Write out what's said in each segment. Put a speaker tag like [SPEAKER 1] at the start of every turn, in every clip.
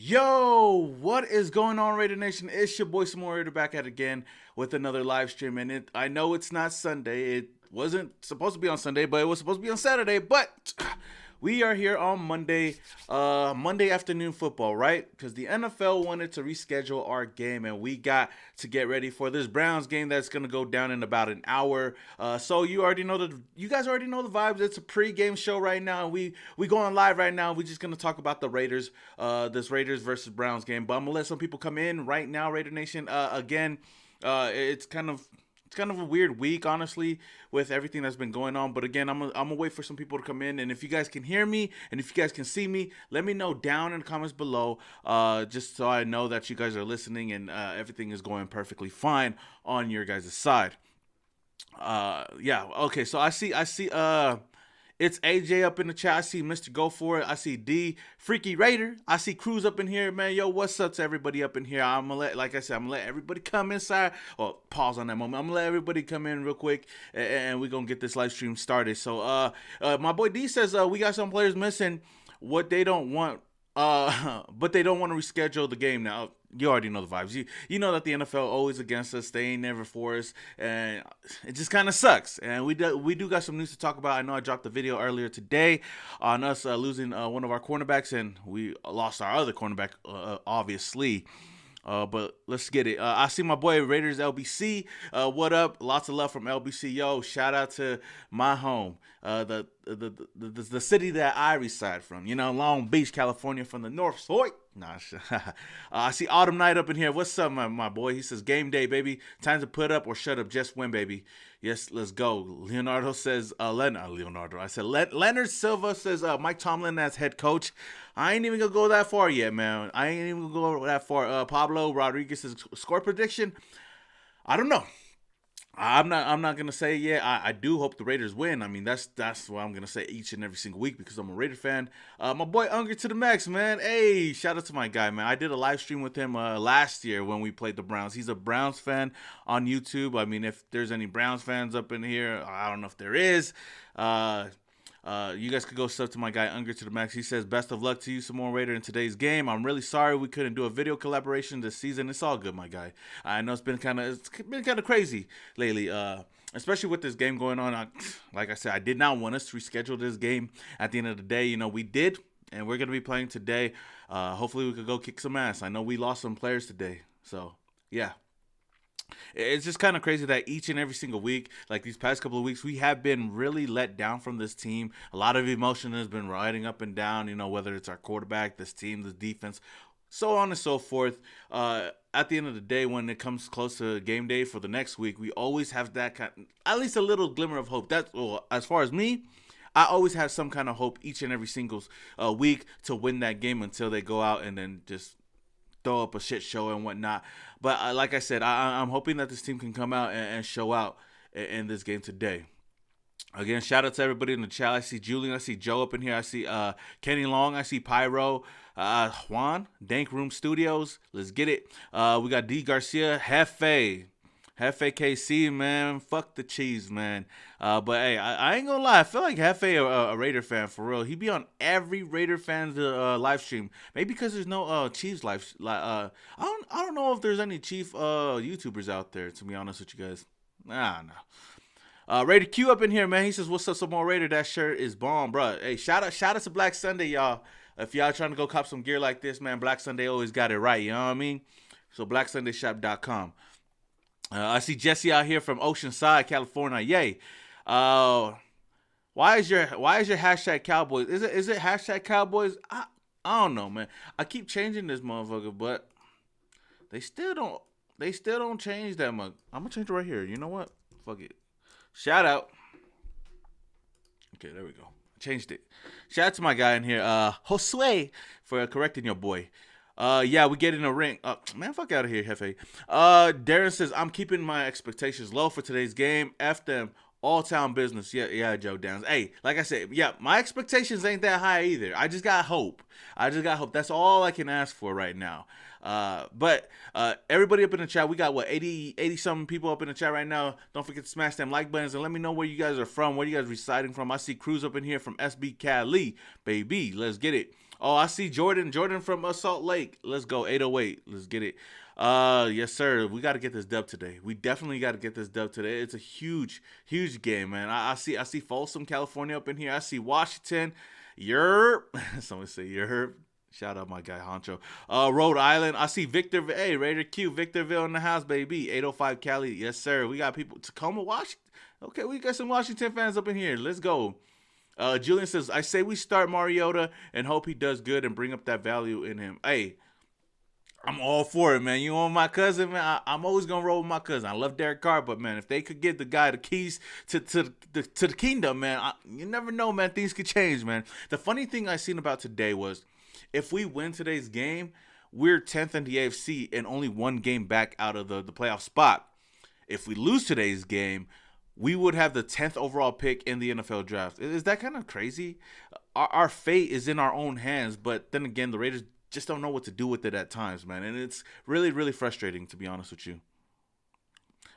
[SPEAKER 1] Yo, what is going on, Raidernation? It's your boy Samoa Raider back at it again with another live stream. And I know it's not Sunday. It wasn't supposed to be on Sunday, but it was supposed to be on Saturday. But we are here on Monday afternoon football, right? Because the NFL wanted to reschedule our game, and we got to get ready for this Browns game that's gonna go down in about an hour. So you guys already know the vibes. It's a pre-game show right now. We going live right now. We're just gonna talk about the Raiders, this Raiders versus Browns game. But I'm gonna let some people come in right now, Raider Nation. Again, it's kind of a weird week, honestly, with everything that's been going on. But again, I'm gonna wait for some people to come in. And if you guys can hear me and if you guys can see me, let me know down in the comments below, just so I know that you guys are listening and everything is going perfectly fine on your guys' side. Yeah, okay. So I see. It's AJ up in the chat. I see Mr. Go For It. I see D, Freaky Raider. I see Cruz up in here, man. Yo, what's up to everybody up in here? Like I said, I'm gonna let everybody come inside. Oh, pause on that moment. I'm gonna let everybody come in real quick, and we're gonna get this live stream started. So, my boy D says we got some players missing. What they don't want, but they don't want to reschedule the game now. You already know the vibes. You know that the NFL always against us. They ain't never for us, and it just kind of sucks. And we do got some news to talk about. I know I dropped the video earlier today on us losing one of our cornerbacks, and we lost our other cornerback, obviously. But let's get it. I see my boy Raiders LBC. What up? Lots of love from LBC. Yo, shout out to my home, the city that I reside from. You know, Long Beach, California, from the North Shore. Nah, I see Autumn Night up in here. What's up, my boy? He says, game day, baby. Time to put up or shut up. Just win, baby. Yes, let's go. Leonardo says, Leonardo. I said, Leonard Silva says, Mike Tomlin as head coach. I ain't even going to go that far yet, man. I ain't even going to go that far. Pablo Rodriguez's score prediction. I don't know. I'm not gonna say yeah. I do hope the Raiders win. I mean that's what I'm gonna say each and every single week because I'm a Raider fan. My boy Unger to the max, man. Hey, shout out to my guy, man. I did a live stream with him last year when we played the Browns. He's a Browns fan on YouTube. I mean, if there's any Browns fans up in here, I don't know if there is. You guys could go sub to my guy Unger to the max. He says, best of luck to you, Samoa Raider, in today's game. I'm really sorry we couldn't do a video collaboration this season. It's all good, my guy. I know it's been kind of crazy lately, especially with this game going on. Like I said, I did not want us to reschedule this game. At the end of the day, you know, we did, and we're gonna be playing today. Hopefully, we could go kick some ass. I know we lost some players today, so yeah. It's just kind of crazy that each and every single week, like these past couple of weeks, we have been really let down from this team. A lot of emotion has been riding up and down, you know, whether it's our quarterback, this team, the defense, so on and so forth. At the end of the day, when it comes close to game day for the next week, we always have that at least a little glimmer of hope. That's, well, as far as me, I always have some kind of hope each and every single week to win that game until they go out and then just throw up a shit show and whatnot. But like I said, I'm hoping that this team can come out and show out in this game today. Again, shout out to everybody in the chat. I see Julian. I see Joe up in here. I see Kenny Long. I see Pyro. Juan. Dank Room Studios. Let's get it. We got D. Garcia. Hefe KC, man. Fuck the cheese, man. But hey, I ain't gonna lie. I feel like Hefe a Raider fan for real. He be on every Raider fan's live stream. Maybe because there's no Chiefs live. I don't know if there's any Chief YouTubers out there. To be honest with you guys, nah. Raider Q up in here, man. He says, "What's up, Samoa Raider? That shirt is bomb, bro." Hey, shout out to Black Sunday, y'all. If y'all trying to go cop some gear like this, man, Black Sunday always got it right. You know what I mean? So BlackSundayShop.com. I see Jesse out here from Oceanside, California. Yay! Why is your hashtag Cowboys? Is it hashtag Cowboys? I don't know, man. I keep changing this motherfucker, but they still don't change that much. I'm gonna change it right here. You know what? Fuck it. Shout out. Okay, there we go. Changed it. Shout out to my guy in here, Josue, for correcting your boy. Yeah, we get in a ring. Man, fuck out of here, Hefe. Darren says, I'm keeping my expectations low for today's game. F them. All town business. Yeah, Joe Downs. Hey, like I said, yeah, my expectations ain't that high either. I just got hope. That's all I can ask for right now. But everybody up in the chat, we got 80 something people up in the chat right now. Don't forget to smash them like buttons and let me know where you guys are from, where you guys residing from. I see Cruz up in here from SB Cali, baby. Let's get it. Oh, I see Jordan. Jordan from Salt Lake. Let's go. 808. Let's get it. Yes, sir. We got to get this dub today. We definitely got to get this dub today. It's a huge, huge game, man. I see Folsom, California up in here. I see Washington. Yerp. Someone say yerp. Shout out my guy Honcho. Rhode Island. I see Victor. Hey, Raider Q. Victorville in the house, baby. 805 Cali. Yes, sir. We got people. Tacoma, Washington. Okay, we got some Washington fans up in here. Let's go. Julian says, I say we start Mariota and hope he does good and bring up that value in him. Hey, I'm all for it, man. You want my cousin, man? I'm always gonna roll with my cousin. I love Derek Carr, but man, if they could get the guy the keys to the kingdom, man, you never know, man. Things could change, man. The funny thing I seen about today was, if we win today's game, we're 10th in the AFC and only one game back out of the playoff spot. If we lose today's game, we would have the 10th overall pick in the NFL draft. Is that kind of crazy? Our fate is in our own hands, but then again, the Raiders just don't know what to do with it at times, man. And it's really, really frustrating, to be honest with you.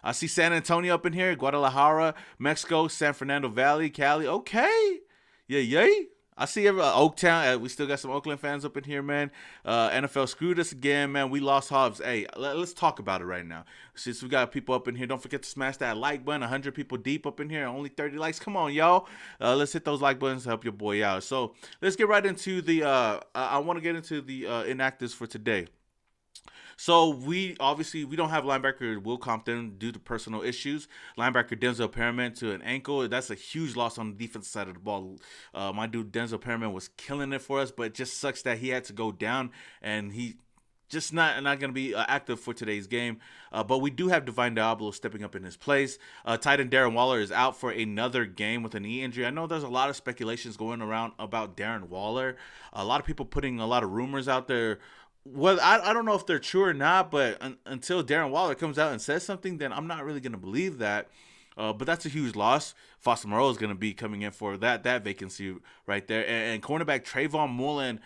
[SPEAKER 1] I see San Antonio up in here, Guadalajara, Mexico, San Fernando Valley, Cali. Okay. Yay. I see Oaktown. We still got some Oakland fans up in here, man. NFL screwed us again, man. We lost Hobbs. Hey, let's talk about it right now. Since we got people up in here, don't forget to smash that like button. 100 people deep up in here, only 30 likes. Come on, y'all. Let's hit those like buttons to help your boy out. So let's get right into the. I want to get into the inactives for today. So we don't have linebacker Will Compton due to personal issues. Linebacker Denzel Perriman to an ankle. That's a huge loss on the defensive side of the ball. My dude Denzel Perriman was killing it for us, but it just sucks that he had to go down and he just not going to be active for today's game. But we do have Divine Diablo stepping up in his place. Tight end Darren Waller is out for another game with a knee injury. I know there's a lot of speculations going around about Darren Waller. A lot of people putting a lot of rumors out there. Well, I don't know if they're true or not, but until Darren Waller comes out and says something, then I'm not really going to believe that. But that's a huge loss. Foster Moreau is going to be coming in for that vacancy right there. And cornerback Trayvon Mullen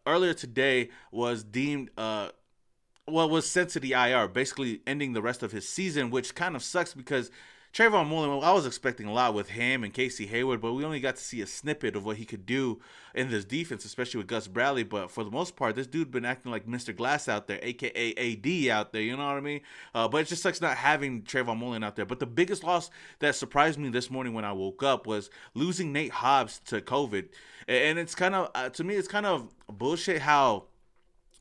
[SPEAKER 1] earlier today was deemed was sent to the IR, basically ending the rest of his season, which kind of sucks because Trayvon Mullen, I was expecting a lot with him and Casey Hayward, but we only got to see a snippet of what he could do in this defense, especially with Gus Bradley. But for the most part, this dude been acting like Mr. Glass out there, a.k.a. AD out there, you know what I mean? But it just sucks not having Trayvon Mullen out there. But the biggest loss that surprised me this morning when I woke up was losing Nate Hobbs to COVID. And it's kind of, to me, it's kind of bullshit how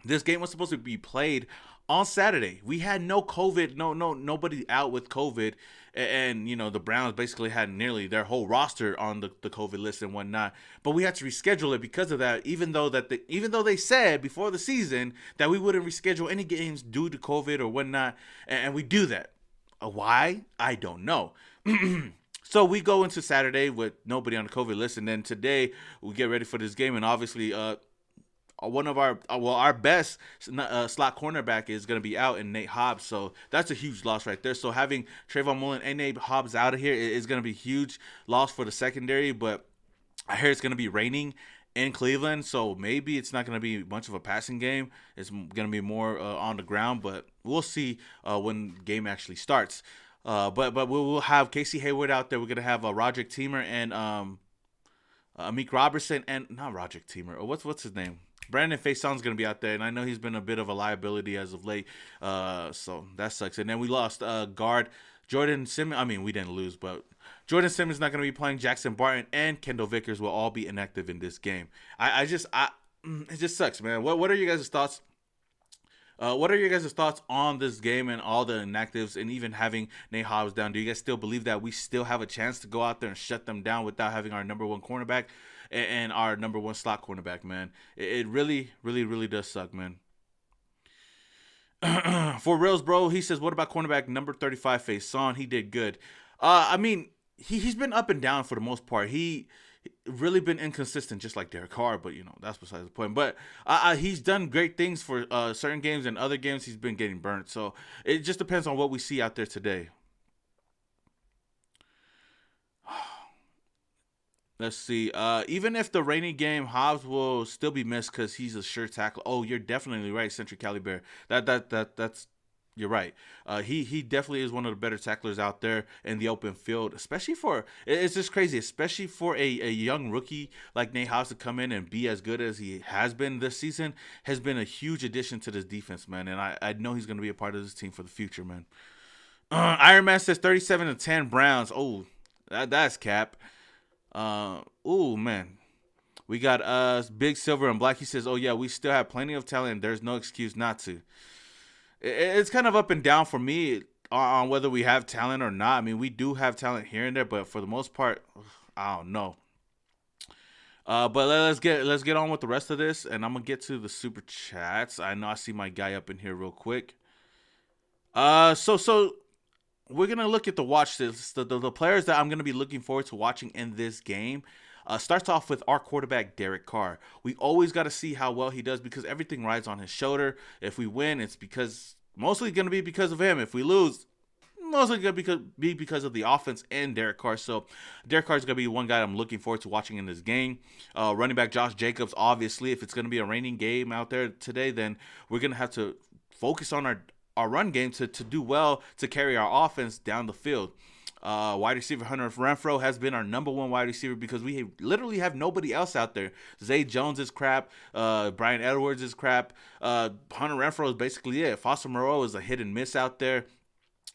[SPEAKER 1] this game was supposed to be played on Saturday. We had no COVID, nobody out with COVID, and you know the Browns basically had nearly their whole roster on the COVID list and whatnot. But we had to reschedule it because of that. Even though they said before the season that we wouldn't reschedule any games due to COVID or whatnot, and we do that. Why? I don't know. So we go into Saturday with nobody on the COVID list, and then today we get ready for this game, and obviously one of our best slot cornerback is going to be out in Nate Hobbs, so that's a huge loss right there. So having Trayvon Mullen and Nate Hobbs out of here is going to be a huge loss for the secondary, but I hear it's going to be raining in Cleveland, so maybe it's not going to be much of a passing game. It's going to be more on the ground, but we'll see when the game actually starts. But we'll have Casey Hayward out there. We're going to have Roderick Teamer and Amik Robertson, and not Roderick Teamer. What's his name? Brandon Faison's going to be out there, and I know he's been a bit of a liability as of late, so that sucks. And then we lost guard Jordan Simmons. I mean, we didn't lose, but Jordan Simmons is not going to be playing. Jackson Barton and Kendall Vickers will all be inactive in this game. It just sucks, man. What are you guys' thoughts? What are your guys' thoughts on this game and all the inactives and even having Nate Hobbs down? Do you guys still believe that we still have a chance to go out there and shut them down without having our number one cornerback and our number one slot cornerback, man? It really, really, really does suck, man. For reals, bro, he says, what about cornerback number 35, Faison? He did good. I mean, he's been up and down for the most part. He really been inconsistent, just like Derek Carr, but you know that's besides the point. But he's done great things for certain games, and other games he's been getting burnt. So it just depends on what we see out there today. Let's see. Even if the rainy game, Hobbs will still be missed because he's a sure tackle. Oh, you're definitely right, Centric Caliber. That's You're right. He definitely is one of the better tacklers out there in the open field, especially for it's just crazy, especially for a young rookie like Nate House to come in and be as good as he has been this season has been a huge addition to this defense, man. And I know he's going to be a part of this team for the future, man. Iron Man says 37-10 Browns. Oh, that's cap. Oh man, we got Big Silver and Black. He says, "Oh yeah, we still have plenty of talent. There's no excuse not to." It's kind of up and down for me on whether we have talent or not. I mean, we do have talent here and there, but for the most part, I don't know. But let's get on with the rest of this, and I'm gonna get to the super chats. I know I see my guy up in here real quick. So we're gonna look at the watch list. The players that I'm gonna be looking forward to watching in this game. Starts off with our quarterback, Derek Carr. We always got to see how well he does because everything rides on his shoulder. If we win, it's mostly going to be because of him. If we lose, mostly going to be because of the offense and Derek Carr. So Derek Carr is going to be one guy I'm looking forward to watching in this game. Running back Josh Jacobs, obviously, if it's going to be a raining game out there today, then we're going to have to focus on our run game to do well to carry our offense down the field. Wide receiver Hunter Renfro has been our number one wide receiver because we literally have nobody else out there. Zay Jones is crap. Brian Edwards is crap. Hunter Renfro is basically it. Foster Moreau is a hit and miss out there.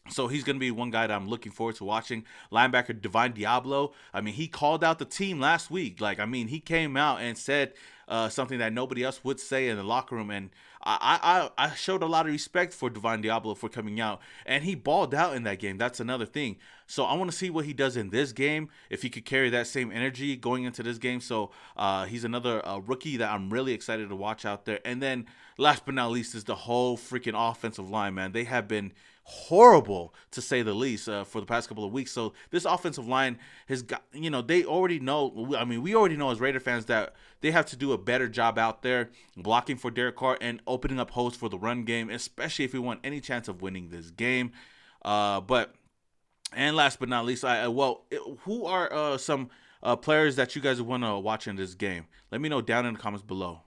[SPEAKER 1] So he's going to be one guy that I'm looking forward to watching. Linebacker Divine Diablo. I mean, he called out the team last week. He came out and said something that nobody else would say in the locker room. And I showed a lot of respect for Divine Diablo for coming out. And he balled out in that game. That's another thing. So I want to see what he does in this game, if he could carry that same energy going into this game. So he's another rookie that I'm really excited to watch out there. And then last but not least is the whole freaking offensive line, man. They have been horrible to say the least for the past couple of weeks. So this offensive line has got, they already know. I mean, we already know as Raider fans that they have to do a better job out there blocking for Derek Carr and opening up holes for the run game, especially if we want any chance of winning this game. And last but not least, who are some players that you guys want to watch in this game? Let me know down in the comments below.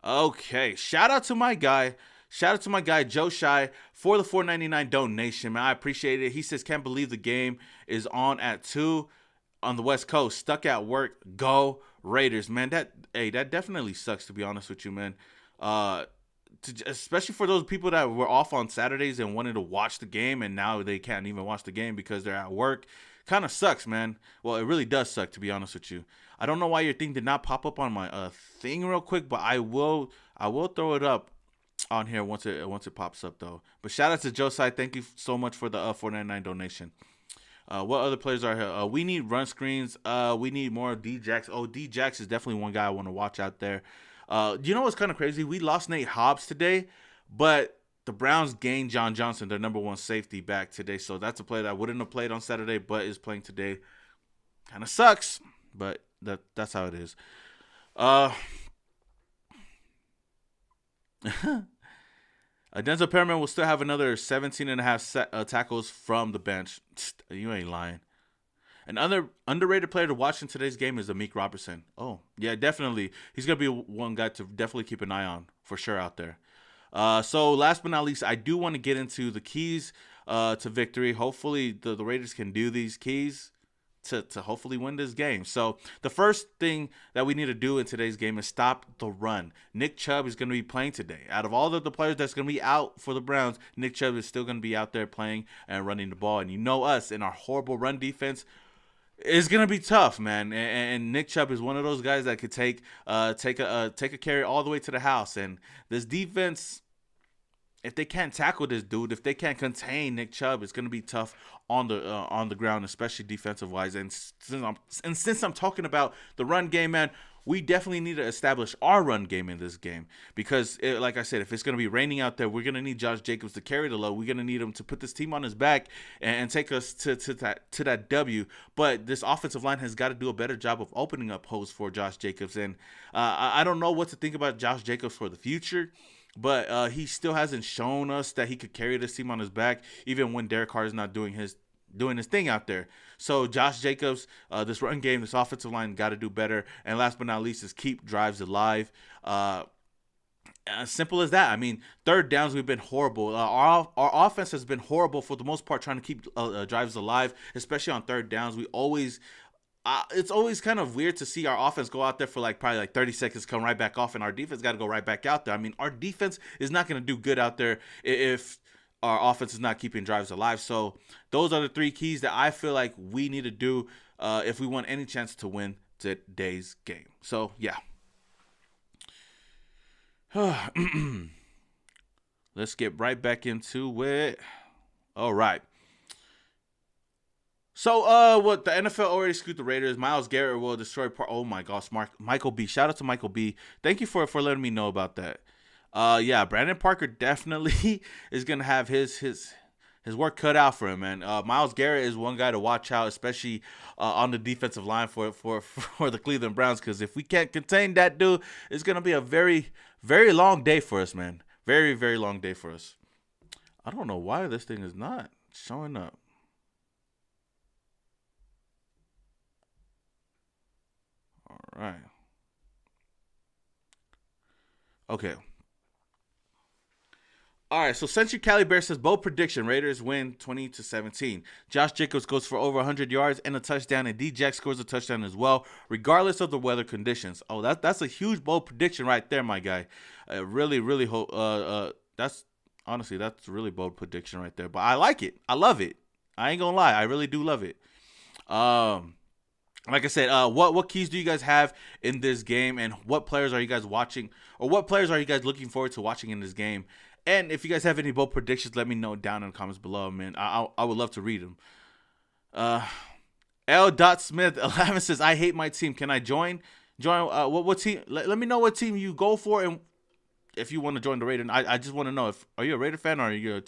[SPEAKER 1] Okay, shout out to my guy Joe Shy for the $4.99 donation, man. I appreciate it. He says, "Can't believe the game is on at 2 on the West Coast. Stuck at work. Go Raiders, man." That definitely sucks, to be honest with you, man. Especially for those people that were off on Saturdays and wanted to watch the game, and now they can't even watch the game because they're at work. Kind of sucks, man. Well, it really does suck, to be honest with you. I don't know why your thing did not pop up on my thing real quick, but I will throw it up on here once it pops up though. But shout out to Josiah. Thank you so much for the $4.99 donation. What other players are here? We need run screens. We need more D-Jax. Oh, D-Jax is definitely one guy I want to watch out there. You know what's kind of crazy? We lost Nate Hobbs today, but the Browns gained John Johnson, their number one safety, back today. So that's a player that wouldn't have played on Saturday, but is playing today. Kind of sucks, but that's how it is. Denzel Perriman will still have another 17 and a half tackles from the bench. You ain't lying. An underrated player to watch in today's game is Amik Robertson. Oh, yeah, definitely. He's going to be one guy to definitely keep an eye on for sure out there. So last but not least, I do want to get into the keys to victory. Hopefully the Raiders can do these keys to hopefully win this game. So the first thing that we need to do in today's game is stop the run. Nick Chubb is going to be playing today. Out of all of the players that's going to be out for the Browns, Nick Chubb is still going to be out there playing and running the ball. And you know us in our horrible run defense, it's going to be tough, man. And Nick Chubb is one of those guys that could take a carry all the way to the house. And this defense, if they can't tackle this dude, if they can't contain Nick Chubb, it's going to be tough on the ground, especially defensive wise. And since I'm talking about the run game, man, we definitely need to establish our run game in this game because, like I said, if it's going to be raining out there, we're going to need Josh Jacobs to carry the load. We're going to need him to put this team on his back and take us to that W. But this offensive line has got to do a better job of opening up holes for Josh Jacobs. And I don't know what to think about Josh Jacobs for the future. But he still hasn't shown us that he could carry this team on his back, even when Derek Carr is not doing his thing out there. So Josh Jacobs, this run game, this offensive line got to do better. And last but not least is keep drives alive. Simple as that. I mean, third downs, we've been horrible. Our offense has been horrible for the most part, trying to keep drives alive, especially on third downs. We always it's always kind of weird to see our offense go out there for like probably like 30 seconds, come right back off, and our defense got to go right back out there. I mean, our defense is not going to do good out there if our offense is not keeping drives alive. So those are the three keys that I feel like we need to do if we want any chance to win today's game. So yeah. Let's get right back into it. All right. So, what the NFL already screwed the Raiders. Myles Garrett will destroy. Oh my gosh, Michael B. Shout out to Michael B. Thank you for letting me know about that. Yeah, Brandon Parker definitely is gonna have his work cut out for him, man. Myles Garrett is one guy to watch out, especially on the defensive line for the Cleveland Browns. Because if we can't contain that dude, it's gonna be a very, very long day for us, man. Very, very long day for us. I don't know why this thing is not showing up. All right. Okay. All right, so Century Cali Bear says bold prediction: Raiders win 20-17. Josh Jacobs goes for over 100 yards and a touchdown, and D-Jack scores a touchdown as well, regardless of the weather conditions. Oh, that's a huge bold prediction right there, my guy. Really, really hope. That's honestly that's a really bold prediction right there. But I like it. I love it. I ain't gonna lie, I really do love it. Like I said, what keys do you guys have in this game, and what players are you guys watching, or what players are you guys looking forward to watching in this game? And if you guys have any bold predictions, let me know down in the comments below, man. I would love to read them. L. Smith 11 says, I hate my team. Can I join? What team? Let me know what team you go for, and if you want to join the Raider. I just want to know, are you a Raider fan, or are you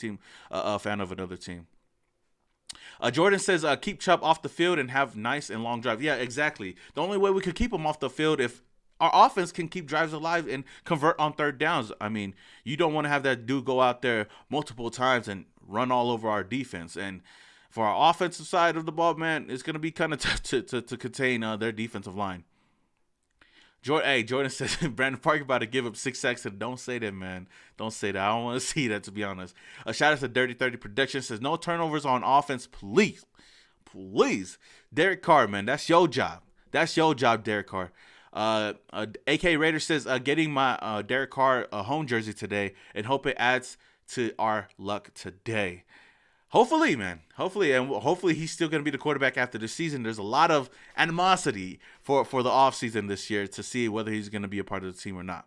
[SPEAKER 1] a fan of another team? Jordan says, keep Chubb off the field and have nice and long drive. Yeah, exactly. The only way we could keep him off the field if our offense can keep drives alive and convert on third downs. I mean, you don't want to have that dude go out there multiple times and run all over our defense. And for our offensive side of the ball, man, it's going to be kind of tough to contain their defensive line. Jordan says, Brandon Parker about to give up 6 sacks. And don't say that, man. Don't say that. I don't want to see that, to be honest. Shout out to Dirty 30 Production. Says, no turnovers on offense, please. Please. Derek Carr, man. That's your job. That's your job, Derek Carr. AK Raider says, getting my Derek Carr home jersey today and hope it adds to our luck today. Hopefully, man. Hopefully he's still going to be the quarterback after the season. There's a lot of animosity for the offseason this year to see whether he's going to be a part of the team or not.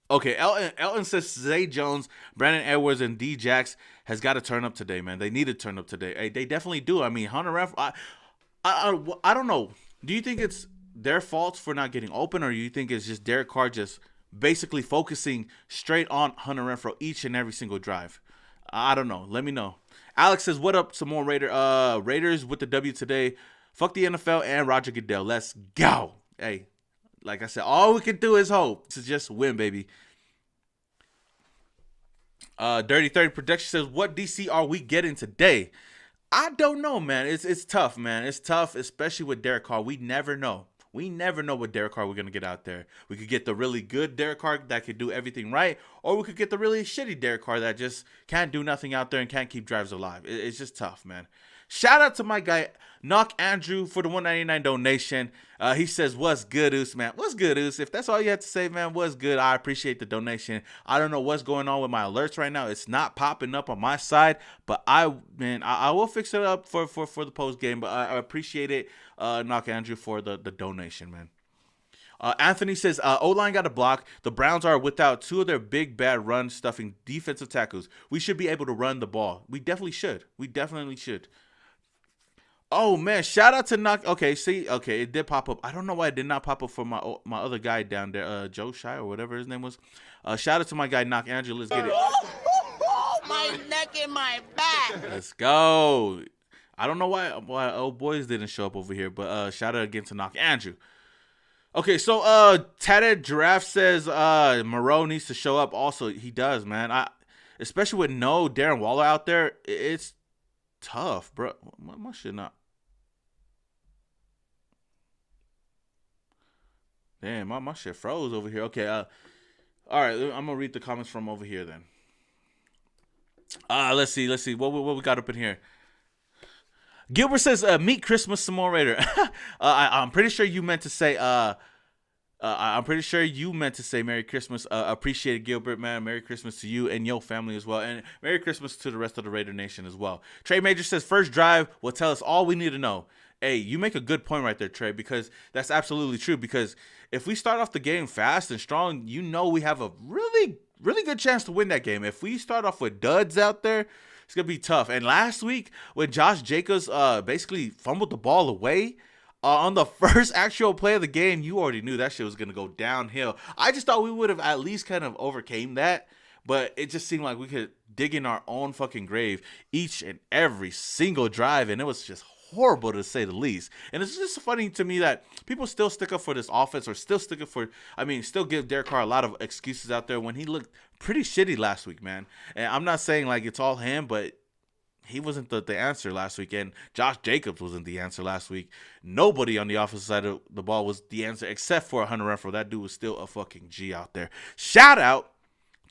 [SPEAKER 1] Okay, Elton says Zay Jones, Brandon Edwards, and D-Jax has got to turn up today, man. They need to turn up today. Hey, they definitely do. I mean, Hunter Renfrow, I don't know. Do you think it's their fault for not getting open, or do you think it's just Derek Carr just basically focusing straight on Hunter Renfrow each and every single drive? I don't know. Let me know. Alex says, what up? Some more Raiders with the W today. Fuck the NFL and Roger Goodell. Let's go. Hey, like I said, all we can do is hope to just win, baby. Dirty 30 Production says, what DC are we getting today? I don't know, man. It's tough, man. It's tough, especially with Derek Carr. We never know. We never know what Derek Carr we're going to get out there. We could get the really good Derek Carr that could do everything right, or we could get the really shitty Derek Carr that just can't do nothing out there and can't keep drives alive. It's just tough, man. Shout out to my guy, Knock Andrew, for the $1.99 donation. He says, what's good, Oos, man? What's good, Oos? If that's all you have to say, man, what's good? I appreciate the donation. I don't know what's going on with my alerts right now. It's not popping up on my side, but I will fix it up for the post game. But I appreciate it, Knock Andrew, for the donation, man. Anthony says, O-line got a block. The Browns are without two of their big, bad run-stuffing defensive tackles. We should be able to run the ball. We definitely should. We definitely should. Oh, man, shout out to Knock. Okay, see, okay, it did pop up. I don't know why it did not pop up for my other guy down there, Joe Shy or whatever his name was. Shout out to my guy, Knock Andrew. Let's get it.
[SPEAKER 2] My neck and my back.
[SPEAKER 1] Let's go. I don't know why old boys didn't show up over here, but shout out again to Knock Andrew. Okay, so Tatted Giraffe says Moreau needs to show up. Also, he does, man. Especially with no Darren Waller out there, it's tough, bro. My shit not. Damn, my shit froze over here. Okay, all right, I'm gonna read the comments from over here then. Let's see. What we got up in here? Gilbert says, "Meet Christmas some more Raider." I'm pretty sure you meant to say. I'm pretty sure you meant to say Merry Christmas. Appreciate it, Gilbert, man. Merry Christmas to you and your family as well, and Merry Christmas to the rest of the Raider Nation as well. Trey Major says, "First drive will tell us all we need to know." Hey, you make a good point right there, Trey, because that's absolutely true. Because if we start off the game fast and strong, we have a really, really good chance to win that game. If we start off with duds out there, it's gonna be tough. And last week, when Josh Jacobs basically fumbled the ball away on the first actual play of the game, you already knew that shit was gonna go downhill. I just thought we would have at least kind of overcame that, but it just seemed like we could dig in our own fucking grave each and every single drive, and it was just horrible to say the least. And it's just funny to me that people still stick up for this offense, or still give Derek Carr a lot of excuses out there when he looked pretty shitty last week, man. And I'm not saying like it's all him, but he wasn't the answer last week, and Josh Jacobs wasn't the answer last week. Nobody on the offensive side of the ball was the answer except for Hunter Renfrow. That dude was still a fucking G out there. Shout out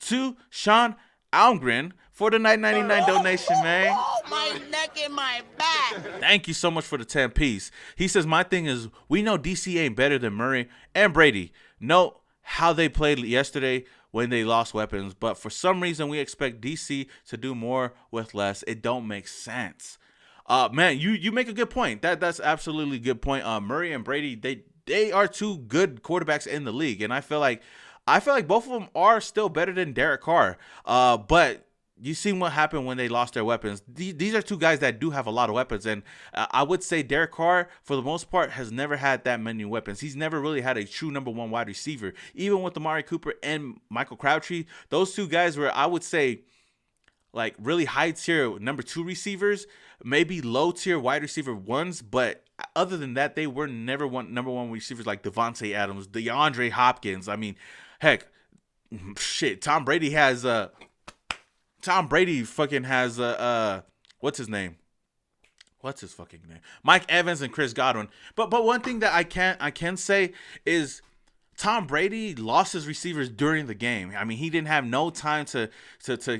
[SPEAKER 1] to Sean Almgren for the $9.99 donation, man.
[SPEAKER 2] Oh, my neck and my back.
[SPEAKER 1] Thank you so much for the 10-piece. He says, my thing is, we know DC ain't better than Murray and Brady. Know how they played yesterday when they lost weapons, but for some reason we expect DC to do more with less. It don't make sense. Man, you make a good point. That's absolutely a good point. Murray and Brady, they are two good quarterbacks in the league, and I feel like both of them are still better than Derek Carr. But you seen what happened when they lost their weapons. These are two guys that do have a lot of weapons, and I would say Derek Carr, for the most part, has never had that many weapons. He's never really had a true number one wide receiver. Even with Amari Cooper and Michael Crabtree, those two guys were, I would say, like really high tier number two receivers, maybe low tier wide receiver ones, but other than that, they were never number one receivers like Devontae Adams, DeAndre Hopkins. I mean, heck, shit, Tom Brady fucking has what's his name? What's his fucking name? Mike Evans and Chris Godwin. But one thing that I can say is Tom Brady lost his receivers during the game. I mean, he didn't have no time to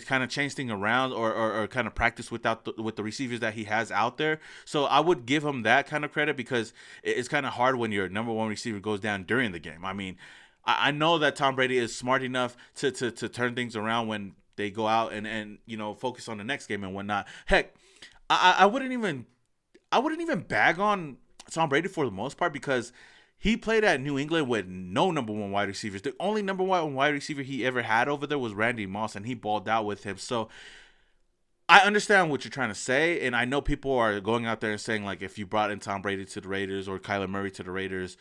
[SPEAKER 1] kind of change things around or kind of practice with the receivers that he has out there. So I would give him that kind of credit, because it's kind of hard when your number one receiver goes down during the game. I mean, I know that Tom Brady is smart enough to turn things around when they go out and focus on the next game and whatnot. Heck, I wouldn't even bag on Tom Brady for the most part, because he played at New England with no number one wide receivers. The only number one wide receiver he ever had over there was Randy Moss, and he balled out with him. So I understand what you're trying to say, and I know people are going out there and saying, like, if you brought in Tom Brady to the Raiders or Kyler Murray to the Raiders,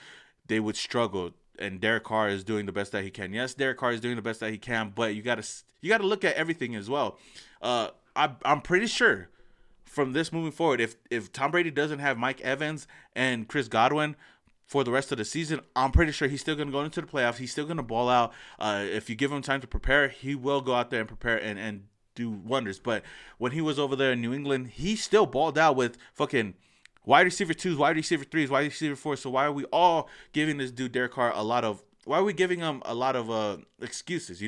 [SPEAKER 1] they would struggle. And Derek Carr is doing the best that he can. Yes, Derek Carr is doing the best that he can, but you gotta look at everything as well. I'm pretty sure from this moving forward, if Tom Brady doesn't have Mike Evans and Chris Godwin for the rest of the season, I'm pretty sure he's still gonna go into the playoffs. He's still gonna ball out. If you give him time to prepare, he will go out there and prepare and do wonders. But when he was over there in New England, he still balled out with fucking wide receiver 2s, wide receiver 3s, wide receiver 4s. So why are we all giving this dude Derek Carr why are we giving him a lot of excuses,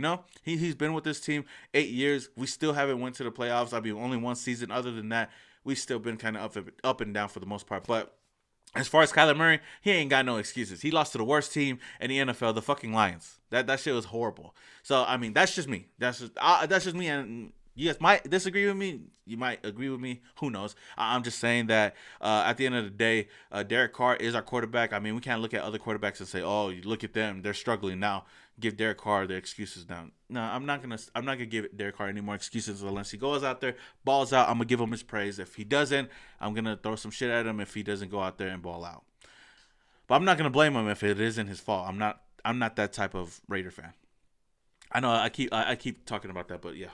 [SPEAKER 1] He's been with this team 8 years. We still haven't went to the playoffs. I mean, only one season. Other than that, we've still been kind of up and down for the most part. But as far as Kyler Murray, he ain't got no excuses. He lost to the worst team in the NFL, the fucking Lions. That shit was horrible. So, I mean, that's just me. That's just me, and you guys might disagree with me. You might agree with me. Who knows? I'm just saying that at the end of the day, Derek Carr is our quarterback. I mean, we can't look at other quarterbacks and say, "Oh, you look at them, they're struggling now." Give Derek Carr the excuses down. No, I'm not gonna give Derek Carr any more excuses unless he goes out there, balls out. I'm gonna give him his praise. If he doesn't, I'm gonna throw some shit at him if he doesn't go out there and ball out. But I'm not gonna blame him if it isn't his fault. I'm not that type of Raider fan. I know I keep talking about that, but yeah.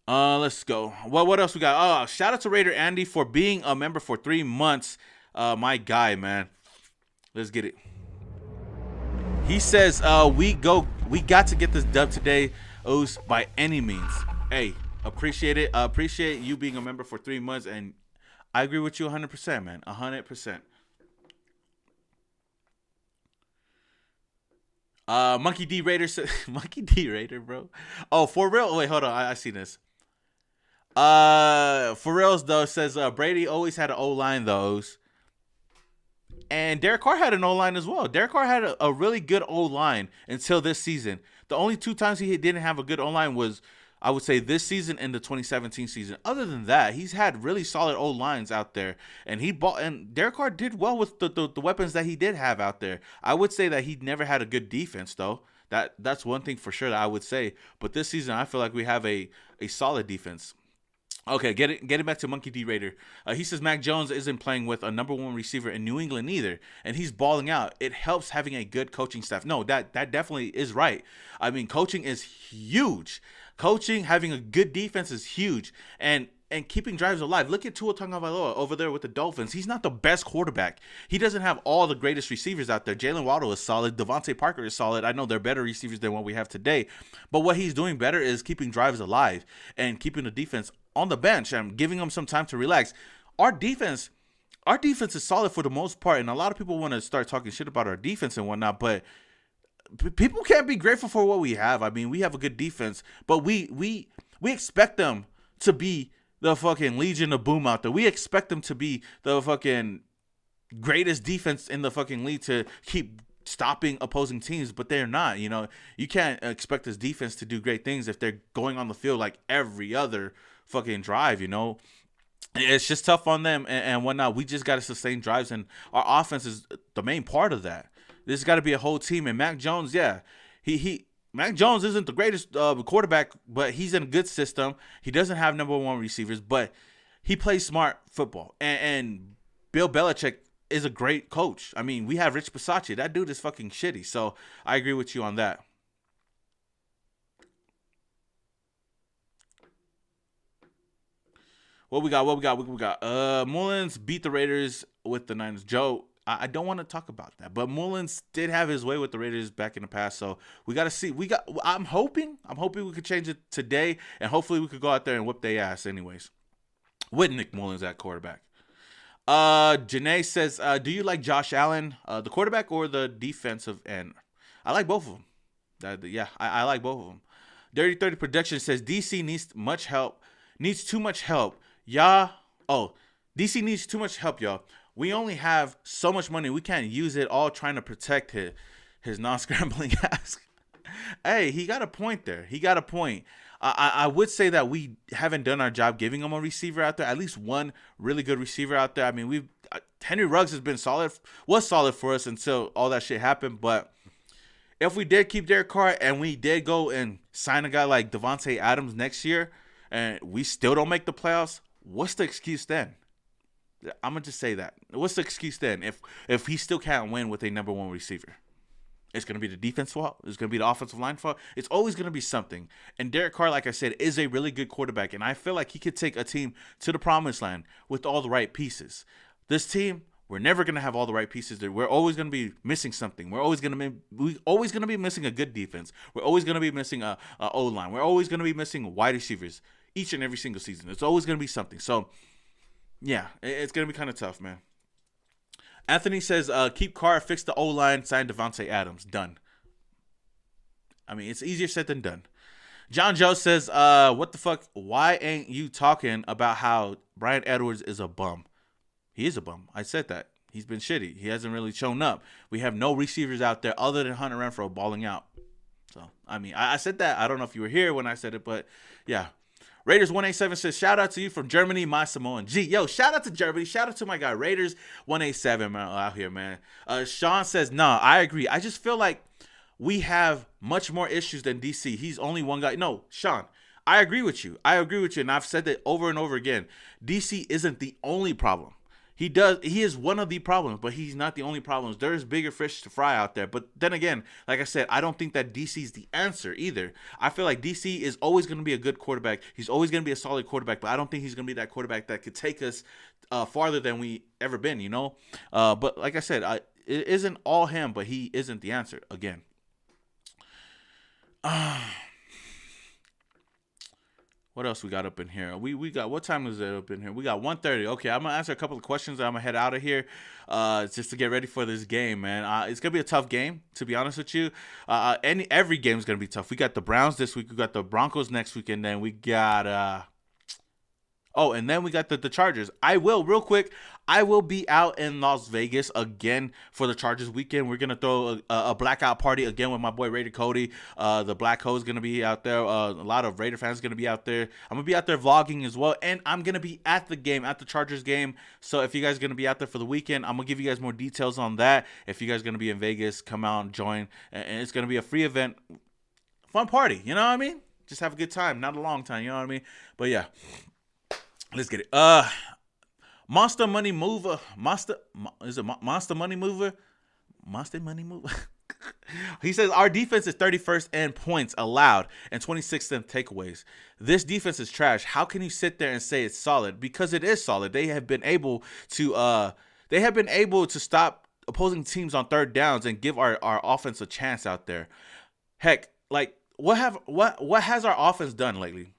[SPEAKER 1] Let's go. What else we got? Oh, shout out to Raider Andy for being a member for 3 months. My guy, man. Let's get it. He says, we got to get this dub today, Oos, by any means. Hey, appreciate it. Appreciate you being a member for 3 months, and I agree with you 100%, man. 100%. Monkey D Raider said, Monkey D Raider, bro. Oh, for real? Wait, hold on. I see this. For reals though says Brady always had an O line those, and Derek Carr had an O line as well. Derek Carr had a really good O line until this season. The only two times he didn't have a good O line was, I would say, this season and the 2017 season. Other than that, he's had really solid O lines out there, and Derek Carr did well with the weapons that he did have out there. I would say that he never had a good defense though. That's one thing for sure that I would say. But this season, I feel like we have a solid defense. Okay, getting back to Monkey D Raider. He says Mac Jones isn't playing with a number one receiver in New England either, and he's balling out. It helps having a good coaching staff. No, that definitely is right. I mean, coaching is huge. Coaching, having a good defense is huge, and keeping drives alive. Look at Tua Tagovailoa over there with the Dolphins. He's not the best quarterback. He doesn't have all the greatest receivers out there. Jalen Waddle is solid. Devontae Parker is solid. I know they're better receivers than what we have today, but what he's doing better is keeping drives alive and keeping the defense on the bench and giving them some time to relax. Our defense is solid for the most part, and a lot of people want to start talking shit about our defense and whatnot, but people can't be grateful for what we have. I mean, we have a good defense, but we expect them to be the fucking Legion of Boom out there. We expect them to be the fucking greatest defense in the fucking league to keep stopping opposing teams, but they're not. You know, you can't expect this defense to do great things if they're going on the field like every other fucking drive, you know. It's just tough on them and whatnot. We just got to sustain drives, and our offense is the main part of that. There's got to be a whole team, and Mac Jones, yeah, Mac Jones isn't the greatest quarterback, but he's in a good system. He doesn't have number one receivers, but he plays smart football, and Bill Belichick is a great coach. I mean, we have Rich Bisaccia. That dude is fucking shitty, so I agree with you on that. What we got? Mullins beat the Raiders with the Niners. Joe, I don't want to talk about that, but Mullins did have his way with the Raiders back in the past, so we got to see. I'm hoping we could change it today, and hopefully we could go out there and whip their ass anyways. With Nick Mullins at quarterback. Janae says, do you like Josh Allen, the quarterback, or the defensive end? I like both of them. I like both of them. Dirty 30 Production says DC needs too much help. DC needs too much help, y'all. We only have so much money. We can't use it all trying to protect his non-scrambling ass. Hey, he got a point there. He got a point. I would say that we haven't done our job giving him a receiver out there, at least one really good receiver out there. I mean, Henry Ruggs has been was solid for us until all that shit happened. But if we did keep Derek Carr and we did go and sign a guy like Devontae Adams next year, and we still don't make the playoffs, what's the excuse then? I'm gonna just say that. What's the excuse then if he still can't win with a number one receiver? It's going to be the defense fault. It's going to be the offensive line fault. It's always going to be something. And Derek Carr, like I said, is a really good quarterback. And I feel like he could take a team to the promised land with all the right pieces. This team, we're never going to have all the right pieces. We're always going to be missing something. We're always going to be missing a good defense. We're always going to be missing a O-line. We're always going to be missing wide receivers each and every single season. It's always going to be something. So, yeah, it's going to be kind of tough, man. Anthony says, keep Carr, fix the O-line, sign Devontae Adams. Done. I mean, it's easier said than done. John Joe says, what the fuck? Why ain't you talking about how Bryan Edwards is a bum? He is a bum. I said that. He's been shitty. He hasn't really shown up. We have no receivers out there other than Hunter Renfrow balling out. So, I mean, I said that. I don't know if you were here when I said it, but yeah. Raiders 187 says, shout out to you from Germany, my Samoan G. Yo, shout out to Germany. Shout out to my guy, Raiders 187, man, out here, man. Sean says, nah, I agree. I just feel like we have much more issues than DC. He's only one guy. No, Sean, I agree with you. And I've said that over and over again. DC isn't the only problem. He is one of the problems, but he's not the only problems. There's bigger fish to fry out there. But then again, like I said, I don't think that DC is the answer either. I feel like DC is always going to be a good quarterback. He's always going to be a solid quarterback, but I don't think he's going to be that quarterback that could take us farther than we ever been, you know? But like I said, it isn't all him, but he isn't the answer again. What else we got up in here? We got, what time is it up in here? We got 1:30. Okay, I'm gonna answer a couple of questions. I'm gonna head out of here, just to get ready for this game, man. It's gonna be a tough game, to be honest with you. Every game is gonna be tough. We got the Browns this week. We got the Broncos next week, and then we got oh, and then we got the Chargers. Real quick, I will be out in Las Vegas again for the Chargers weekend. We're going to throw a blackout party again with my boy Raider Cody. The Black Hole is going to be out there. A lot of Raider fans are going to be out there. I'm going to be out there vlogging as well. And I'm going to be at the game, at the Chargers game. So if you guys are going to be out there for the weekend, I'm going to give you guys more details on that. If you guys are going to be in Vegas, come out and join. And it's going to be a free event. Fun party, you know what I mean? Just have a good time, not a long time, you know what I mean? But yeah. Let's get it. Monster Money Mover. Is it Monster Money Mover? Monster Money Mover. He says our defense is 31st in points allowed and 26th in takeaways. This defense is trash. How can you sit there and say it's solid? Because it is solid. They have been able to stop opposing teams on third downs and give our offense a chance out there. Heck, like what has our offense done lately?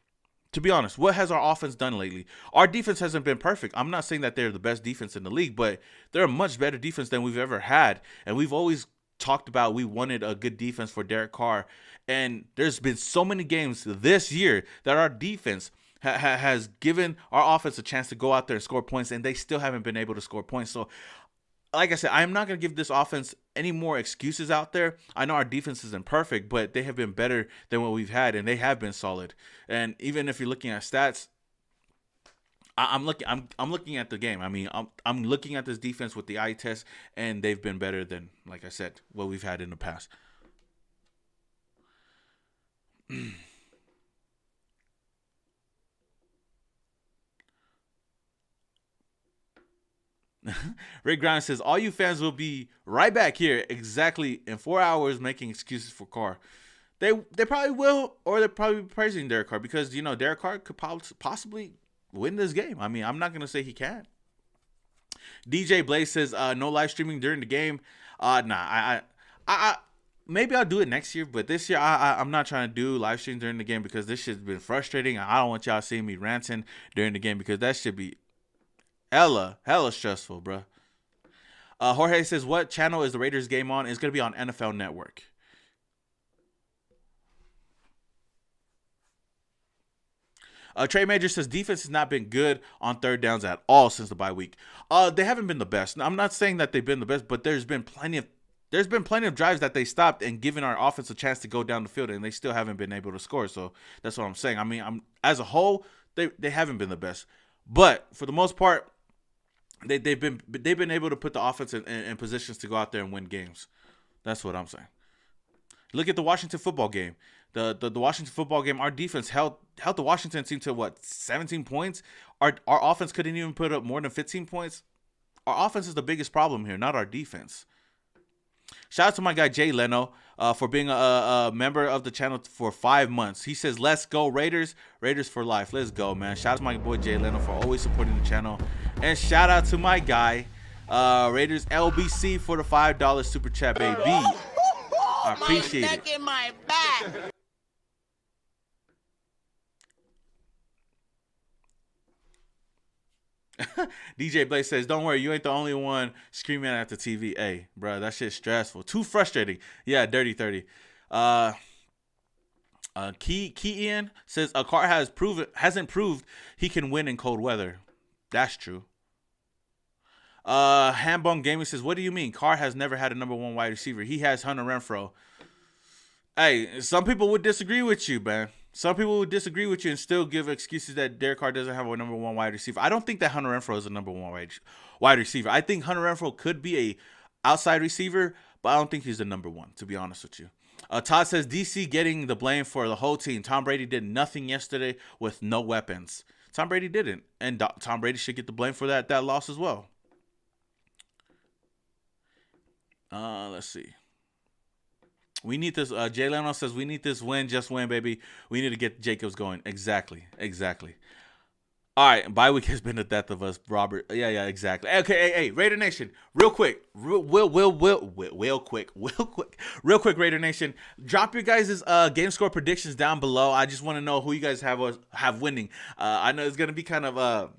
[SPEAKER 1] To be honest, what has our offense done lately? Our defense hasn't been perfect. I'm not saying that they're the best defense in the league, but they're a much better defense than we've ever had. And we've always talked about we wanted a good defense for Derek Carr. And there's been so many games this year that our defense has given our offense a chance to go out there and score points, and they still haven't been able to score points. So, like I said, I'm not going to give this offense any more excuses out there. I know our defense isn't perfect, but they have been better than what we've had, and they have been solid. And even if you're looking at stats, I'm looking at the game. I mean, I'm looking at this defense with the eye test, and they've been better than, like I said, what we've had in the past. Rick Grimes says, all you fans will be right back here exactly in 4 hours making excuses for Carr. They probably will, or they're probably praising Derek Carr because, you know, Derek Carr could possibly win this game. I mean, I'm not going to say he can't. DJ Blaze says, no live streaming during the game. Nah, I maybe I'll do it next year, but this year I'm not trying to do live stream during the game because this shit's been frustrating. I don't want y'all seeing me ranting during the game because that should be hella stressful, bro. Jorge says, what channel is the Raiders game on? It's going to be on NFL Network. Trey Major says, defense has not been good on third downs at all since the bye week. They haven't been the best. I'm not saying that they've been the best, but there's been plenty of drives that they stopped and given our offense a chance to go down the field, and they still haven't been able to score. So that's what I'm saying. I mean, as a whole, they haven't been the best. But for the most part, they've been able to put the offense in positions to go out there and win games. That's what I'm saying. Look at the Washington football game. The Washington football game, our defense held the Washington team to 17 points. Our offense couldn't even put up more than 15 points. Our offense is the biggest problem here, not our defense. Shout out to my guy Jay Leno for being a member of the channel for 5 months. He says, let's go Raiders. Raiders for life. Let's go, man. Shout out to my boy Jay Leno for always supporting the channel. And shout out to my guy, Raiders LBC for the $5 super chat, baby. I appreciate it.
[SPEAKER 2] My neck and my back.
[SPEAKER 1] DJ Blaze says, don't worry, you ain't the only one screaming at the TV. Hey, bro, that shit's stressful. Too frustrating. Yeah, dirty 30. Key Ian says, a car hasn't proved he can win in cold weather. That's true. Hambone Gaming says, what do you mean? Carr has never had a number one wide receiver. He has Hunter Renfrow. Hey, some people would disagree with you, man. Some people would disagree with you and still give excuses that Derek Carr doesn't have a number one wide receiver. I don't think that Hunter Renfrow is a number one wide receiver. I think Hunter Renfrow could be a outside receiver, but I don't think he's the number one, to be honest with you. Todd says, DC getting the blame for the whole team. Tom Brady did nothing yesterday with no weapons. Tom Brady didn't, and Tom Brady should get the blame for that loss as well. Let's see. We need this. Jay Leno says we need this win. Just win, baby. We need to get Jacobs going. Exactly. All right, bye week has been the death of us, Robert. Yeah, exactly. Okay, hey, Raider Nation, real quick, real quick, Raider Nation, drop your guys' game score predictions down below. I just want to know who you guys have winning. I know it's gonna be kind of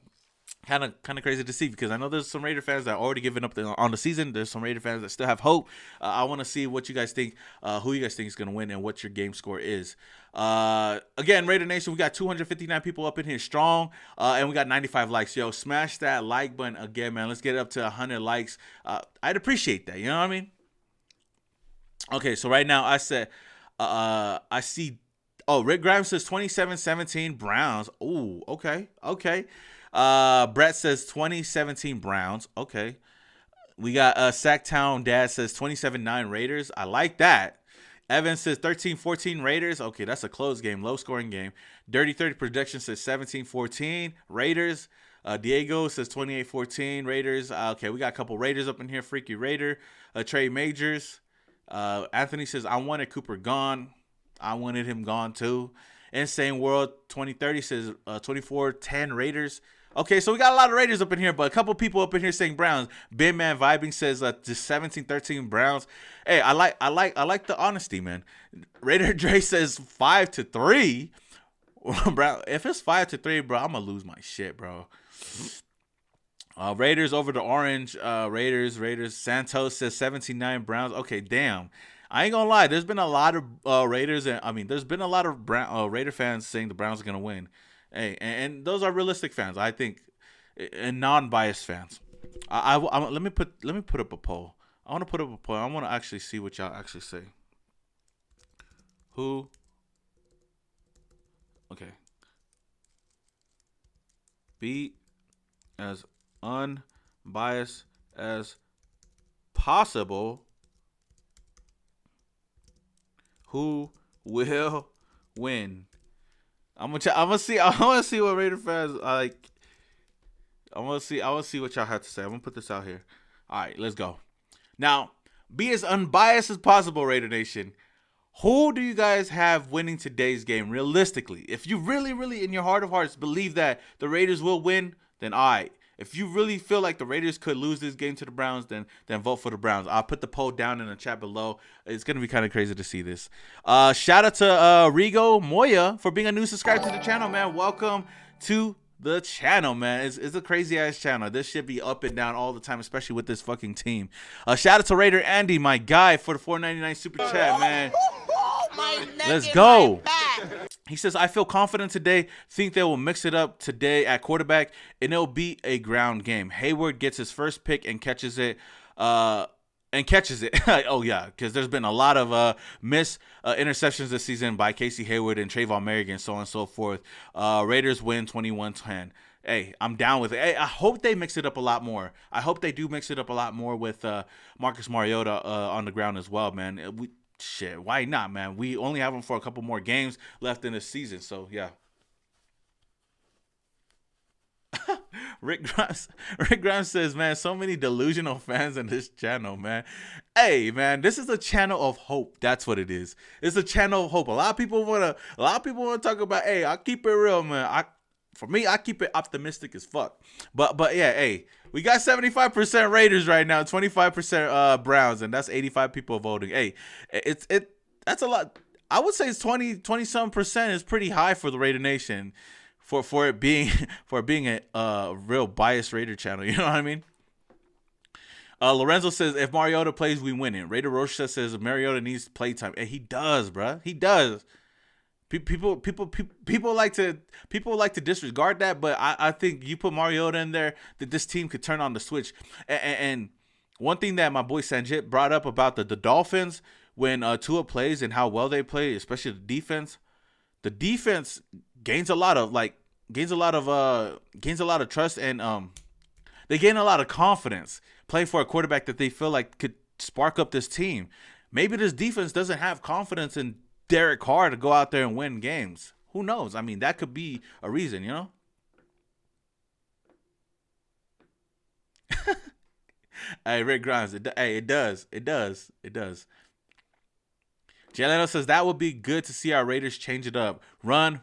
[SPEAKER 1] crazy to see, because I know there's some Raider fans that are already given up on the season. There's some Raider fans that still have hope. I want to see what you guys think, who you guys think is going to win, and what your game score is. Again, Raider Nation, we got 259 people up in here strong, and we got 95 likes. Yo, smash that like button again, man. Let's get it up to 100 likes. I'd appreciate that. You know what I mean? Okay, so right now I see. Oh, Rick Grimes says 27-17 Browns. Ooh, okay. Brett says 2017 Browns. Okay. We got Sacktown Dad says 27-9 Raiders. I like that. Evan says 13-14 Raiders. Okay, that's a close game, low scoring game. Dirty 30 Projection says 17-14 Raiders. Diego says 28-14 Raiders. Okay, we got a couple Raiders up in here. Freaky Raider. Trey Majors. Anthony says, I wanted Cooper gone. I wanted him gone too. Insane World 2030 says 24-10 Raiders. Okay, so we got a lot of Raiders up in here, but a couple people up in here saying Browns. Big Man Vibing says just 17-13 Browns. Hey, I like the honesty, man. Raider Dre says 5-3. Bro, if it's 5-3, bro, I'm gonna lose my shit, bro. Raiders over the Orange. Raiders. Santos says 17-9 Browns. Okay, damn. I ain't gonna lie. There's been a lot of Raiders, and there's been a lot of Raider fans saying the Browns are gonna win. Hey, and those are realistic fans, I think, and non-biased fans. Let me put up a poll. I want to put up a poll. I want to actually see what y'all actually say. Who? Okay. Be as unbiased as possible. Who will win? I want to see what Raider fans like. I want to see what y'all have to say. I'm gonna put this out here. All right, let's go. Now, be as unbiased as possible, Raider Nation. Who do you guys have winning today's game realistically? If you really, really in your heart of hearts believe that the Raiders will win, then all right. If you really feel like the Raiders could lose this game to the Browns, then vote for the Browns. I'll put the poll down in the chat below. It's going to be kind of crazy to see this. Shout out to Rigo Moya for being a new subscriber to the channel, man. Welcome to the channel, man. It's a crazy-ass channel. This should be up and down all the time, especially with this fucking team. Shout out to Raider Andy, my guy, for the $4.99 super chat, man. Let's go. He says, I feel confident today. Think they will mix it up today at quarterback, and it'll be a ground game. Hayward gets his first pick and catches it. Oh, yeah, because there's been a lot of missed interceptions this season by Casey Hayward and Trayvon Merrigan, so on and so forth. Raiders win 21-10. Hey, I'm down with it. Hey, I hope they mix it up a lot more. I hope they do mix it up a lot more with Marcus Mariota on the ground as well, man. Shit, why not, man? We only have him for a couple more games left in the season, so yeah. Rick Grimes says, man, so many delusional fans in this channel, man. Hey, man, this is a channel of hope. That's what it is. It's a channel of hope. A lot of people wanna talk about, hey, I keep it real, man. For me, I keep it optimistic as fuck. But yeah, hey, we got 75% Raiders right now, 25% Browns, and that's 85 people voting. Hey, that's a lot. I would say it's 20-some% is pretty high for the Raider Nation, for it being a real biased Raider channel. You know what I mean? Lorenzo says, if Mariota plays, we win it. Raider Rocha says Mariota needs playtime. And he does, bruh. He does. People like to disregard that, but I think you put Mariota in there, that this team could turn on the switch. And one thing that my boy Sanjit brought up about the Dolphins, when Tua plays and how well they play, especially the defense gains a lot of trust, and they gain a lot of confidence playing for a quarterback that they feel like could spark up this team. Maybe this defense doesn't have confidence in Derek Carr to go out there and win games. Who knows? I mean, that could be a reason, you know? Hey, Rick Grimes, it does. Jay Leno says that would be good to see our Raiders change it up. Run,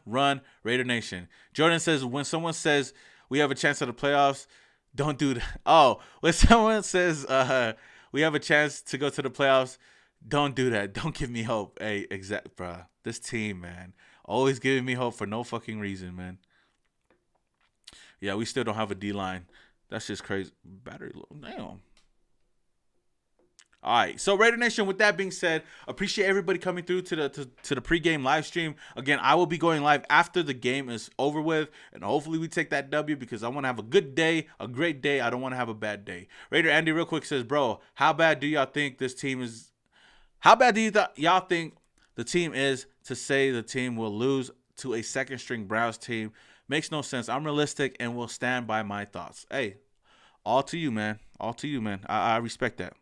[SPEAKER 1] Raider Nation. Jordan says when someone says we have a chance at the playoffs, don't do that. Oh, when someone says we have a chance to go to the playoffs, don't do that. Don't give me hope. Hey, bruh. This team, man, always giving me hope for no fucking reason, man. Yeah, we still don't have a D-line. That's just crazy. Battery low. Damn. All right, so Raider Nation, with that being said, appreciate everybody coming through to the pregame live stream. Again, I will be going live after the game is over with, and hopefully we take that W because I want to have a good day, a great day. I don't want to have a bad day. Raider Andy real quick says, bro, how bad do y'all think this team is? How bad do y'all think the team is to say the team will lose to a second-string Browns team? Makes no sense. I'm realistic and will stand by my thoughts. Hey, all to you, man. All to you, man. I respect that.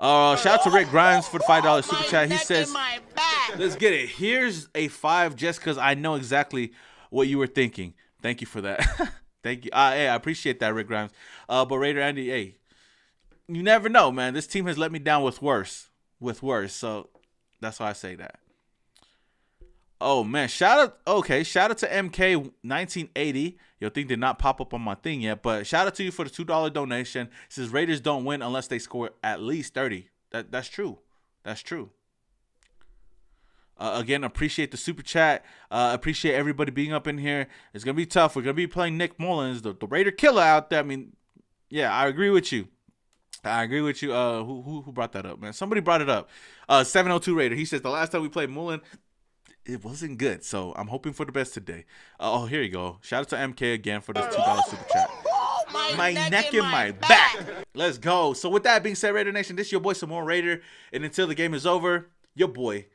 [SPEAKER 1] Shout out to Rick Grimes for the $5 super chat. He says, let's get it. Here's a 5 just because I know exactly what you were thinking. Thank you for that. Thank you. Hey, I appreciate that, Rick Grimes. But Raider Andy, hey, you never know, man. This team has let me down with worse. So that's why I say that. Oh, man. Shout out to MK1980. Your thing did not pop up on my thing yet, but shout out to you for the $2 donation. It says Raiders don't win unless they score at least 30. That's true. That's true. Again, appreciate the super chat. Appreciate everybody being up in here. It's going to be tough. We're going to be playing Nick Mullins, the Raider killer out there. I mean, yeah, I agree with you. Who brought that up, man? Somebody brought it up. 702 Raider. He says the last time we played Mullen, it wasn't good, so I'm hoping for the best today. Oh, here you go. Shout out to MK again for this $2 super chat. My neck and my back. Let's go. So with that being said, Raider Nation, this is your boy Samoan Raider, and until the game is over, your boy